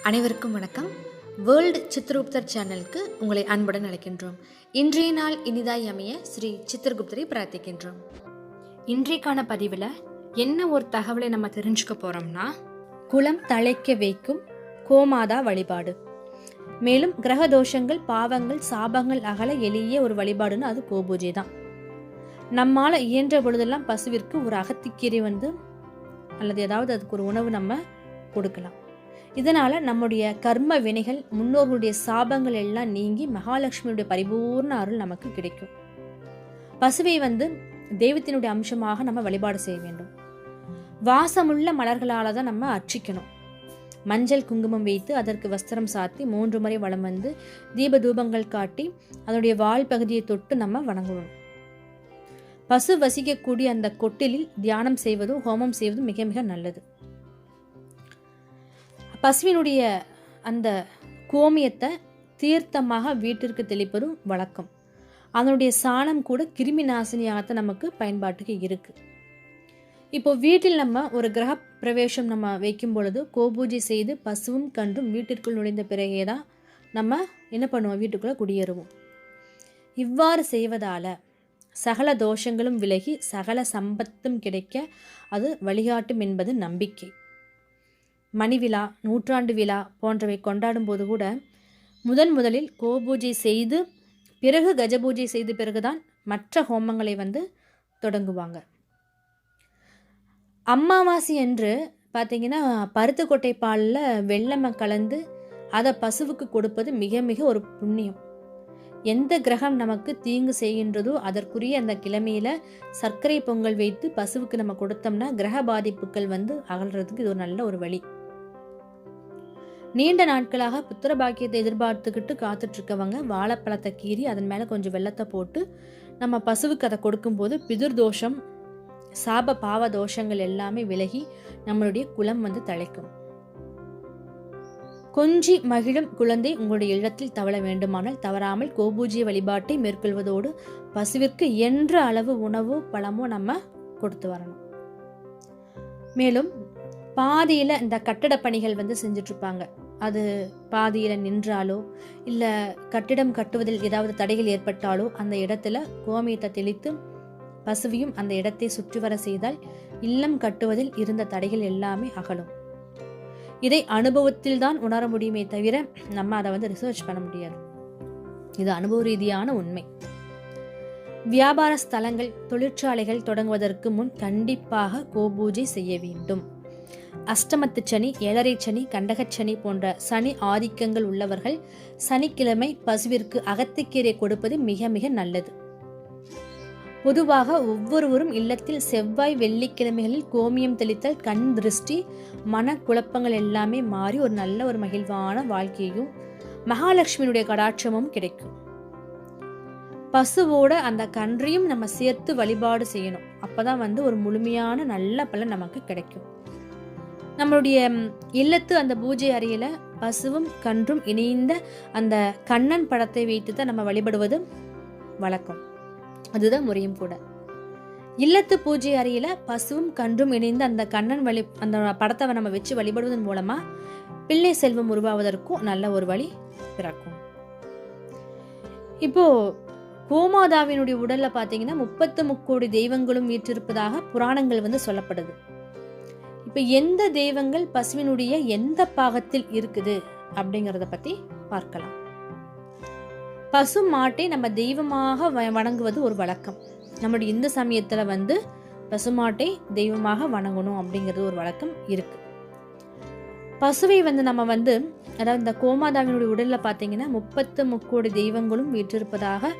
அனைவருக்கும் வணக்கம். வேர்ல்டு சித்திரகுப்தர் சேனலுக்கு உங்களை அன்புடன் அழைக்கின்றோம். இன்றைய நாள் இனிதாய் அமைய ஸ்ரீ சித்திரகுப்தரை பிரார்த்திக்கின்றோம். இன்றைக்கான பதிவில் என்ன ஒரு தகவலை நம்ம தெரிஞ்சுக்க போகிறோம்னா, குலம் தழைக்க வைக்கும் கோமாதா வழிபாடு. மேலும் கிரக தோஷங்கள், பாவங்கள், சாபங்கள் அகல எளிய ஒரு வழிபாடுன்னு அது கோபூஜை தான். நம்மால் இயன்ற பொழுதெல்லாம் பசுவிற்கு ஒரு அகத்திக்கீரை அல்லது ஏதாவது அதுக்கு ஒரு உணவு நம்ம கொடுக்கலாம். இதனால் நம்முடைய கர்ம வினைகள், முன்னோர்களுடைய சாபங்கள் எல்லாம் நீங்கி மகாலட்சுமியுடைய பரிபூர்ண அருள் நமக்கு கிடைக்கும். பசுவை தெய்வத்தினுடைய அம்சமாக நம்ம வழிபாடு செய்ய வேண்டும். வாசமுள்ள மலர்களால் தான் நம்ம அர்ச்சிக்கணும். மஞ்சள் குங்குமம் வைத்து அதற்கு வஸ்திரம் சாத்தி 3 முறை வலம் தீப தூபங்கள் காட்டி அதனுடைய வால் பகுதியை தொட்டு நம்ம வணங்கணும். பசு வசிக்கக்கூடிய அந்த கொட்டிலில் தியானம் செய்வதும் ஹோமம் செய்வதும் மிக மிக நல்லது. பசுவினுடைய அந்த கோமியத்தை தீர்த்தமாக வீட்டிற்கு தெளிப்பதும் வழக்கம். அதனுடைய சாணம் கூட கிருமி நாசினியாக நமக்கு பயன்பாட்டுக்கு இருக்கு. இப்போ வீட்டில் நம்ம ஒரு கிரக பிரவேசம் நம்ம வைக்கும் பொழுது கோபூஜை செய்து பசுவும் கன்றும் வீட்டிற்குள் நுழைந்த பிறகே தான் நம்ம என்ன பண்ணுவோம், வீட்டுக்குள்ள குடியேறுவோம். இவ்வாறு செய்வதால சகல தோஷங்களும் விலகி சகல சம்பத்தும் கிடைக்க அது வழிகாட்டும் என்பது நம்பிக்கை. மணி விழா, நூற்றாண்டு விழா போன்றவை கொண்டாடும் போது கூட முதலில் கோபூஜை செய்து பிறகு கஜபூஜை செய்த பிறகுதான் மற்ற ஹோமங்களை தொடங்குவாங்க. அமாவாசை என்று பார்த்தீங்கன்னா பருத்துக்கொட்டை பாலில் வெள்ளமை கலந்து அதை பசுவுக்கு கொடுப்பது மிக மிக ஒரு புண்ணியம். எந்த கிரகம் நமக்கு தீங்கு செய்கின்றதோ அதற்குரிய அந்த கிழமையில சர்க்கரை பொங்கல் வைத்து பசுவுக்கு நம்ம கொடுத்தோம்னா கிரக பாதிப்புகள் அகல்றதுக்கு இது ஒரு நல்ல ஒரு வழி. நீண்ட நாட்களாக புத்திர பாக்கியத்தை எதிர்பார்த்துக்கிட்டு காத்துட்டு இருக்கவங்க வாழைப்பழத்தை கீறி அதன் மேல கொஞ்சம் வெள்ளத்தை போட்டு நம்ம பசுவுக்கு அதை கொடுக்கும்போது பிதுர் தோஷம், சாப பாவ தோஷங்கள் எல்லாமே விலகி நம்மளுடைய குலம் தழைக்கும். கொஞ்சி மகிழும் குழந்தை உங்களுடைய இல்லத்தில் தவழ வேண்டுமானால் தவறாமல் கோபூஜை வழிபாட்டை மேற்கொள்வதோடு பசுவிற்கு என்ற அளவு உணவோ பழமோ நம்ம கொடுத்து வரணும். மேலும் பாதியில இந்த கட்டட பணிகள் செஞ்சுட்டு இருப்பாங்க. அது பாதியில நின்றாலோ இல்ல கட்டிடம் கட்டுவதில் ஏதாவது தடைகள் ஏற்பட்டாலோ அந்த இடத்துல கோமியத்தை தெளித்து பசுவையும் அந்த இடத்தை சுற்றி வர செய்தால் இல்லம் கட்டுவதில் இருந்த தடைகள் எல்லாமே அகலும். இதை அனுபவத்தில் தான் உணர முடியுமே தவிர நம்ம அதை ரிசர்ச் பண்ண முடியாது. இது அனுபவ ரீதியான உண்மை. வியாபார ஸ்தலங்கள், தொழிற்சாலைகள் தொடங்குவதற்கு முன் கண்டிப்பாக கோபூஜை செய்ய வேண்டும். அஷ்டமத்து சனி, ஏழரை சனி, கண்டகச்சனி போன்ற சனி ஆதிக்கங்கள் உள்ளவர்கள் சனிக்கிழமை பசுவிற்கு அகத்திக்கீரை கொடுப்பது மிக மிக நல்லது. பொதுவாக ஒவ்வொருவரும் இல்லத்தில் செவ்வாய் வெள்ளிக்கிழமைகளில் கோமியம் தெளித்தல் கண் திருஷ்டி, மன குழப்பங்கள் எல்லாமே மாறி ஒரு நல்ல ஒரு மகிழ்வான வாழ்க்கையும் மகாலட்சுமியுடைய கடாட்சமும் கிடைக்கும். பசுவோட அந்த கன்றையும் நம்ம சேர்த்து வழிபாடு செய்யணும். அப்பதான் ஒரு முழுமையான நல்ல பலன் நமக்கு கிடைக்கும். நம்மளுடைய இல்லத்து அந்த பூஜை அறையில பசுவும் கன்றும் இணைந்த அந்த கண்ணன் படத்தை வைத்து தான் நம்ம வழிபடுவது வழக்கம். அதுதான் முறையும் கூட. இல்லத்து பூஜை அறையில பசுவும் கன்றும் இணைந்த அந்த கண்ணன் அந்த படத்தை நம்ம வச்சு வழிபடுவதன் மூலமா பிள்ளை செல்வம் உருவாவதற்கும் நல்ல ஒரு வழி பிறக்கும். இப்போ கோமாதாவினுடைய உடல்ல பாத்தீங்கன்னா 33 கோடி தெய்வங்களும் வீற்றிருப்பதாக புராணங்கள் சொல்லப்படுது. இப்ப எந்த தெய்வங்கள் பசுவினுடைய எந்த பாகத்தில் இருக்குது அப்படிங்கறத பத்தி பார்க்கலாம். பசு மாட்டை நம்ம தெய்வமாக வணங்குவது ஒரு வழக்கம். நம்முடைய இந்து சமயத்துல பசுமாட்டை தெய்வமாக வணங்கணும் அப்படிங்கிறது ஒரு வழக்கம் இருக்கு. பசுவை நம்ம அதாவது இந்த கோமாதாவினுடைய உடல்ல பாத்தீங்கன்னா 33 கோடி தெய்வங்களும் வீற்றிருப்பதாக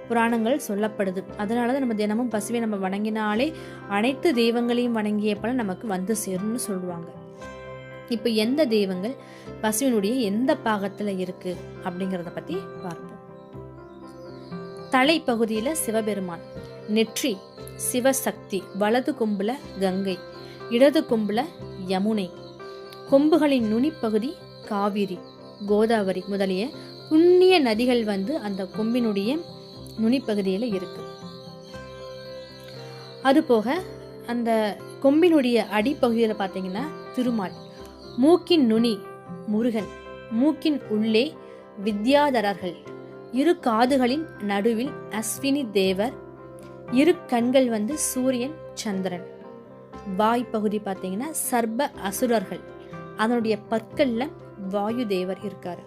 புராணங்கள் சொல்லப்படுது. அதனாலதான் நம்ம தினமும் பசுவை நம்ம வணங்கினாலே அனைத்து தெய்வங்களையும் வணங்கிய பலன் நமக்கு சேரும்னு சொல்லுவாங்க. இப்ப எந்த தெய்வங்கள் பசுவினுடைய எந்த பாகத்துல இருக்கு அப்படிங்கறத பத்தி பார்ப்போம். தலை பகுதியில சிவபெருமான், நெற்றி சிவசக்தி, வலது கொம்புல கங்கை, இடது கொம்புல யமுனை, கொம்புகளின் நுனிப்பகுதி காவிரி, கோதாவரி முதலிய புண்ணிய நதிகள் அந்த கொம்பினுடைய நுனிப்பகுதியில இருக்கு. அதுபோக அந்த கொம்பினுடைய அடிப்பகுதியில பாத்தீங்கன்னா திருமால், மூக்கின் நுனி முருகன், மூக்கின் உள்ளே வித்யாதரர்கள், இரு காதுகளின் நடுவில் அஸ்வினி தேவர், இரு கண்கள் சூரியன் சந்திரன். வாய் பகுதி பார்த்தீங்கன்னா சர்ப அசுரர்கள், அதனுடைய பற்கள்ல வாயு தேவர் இருக்காரு.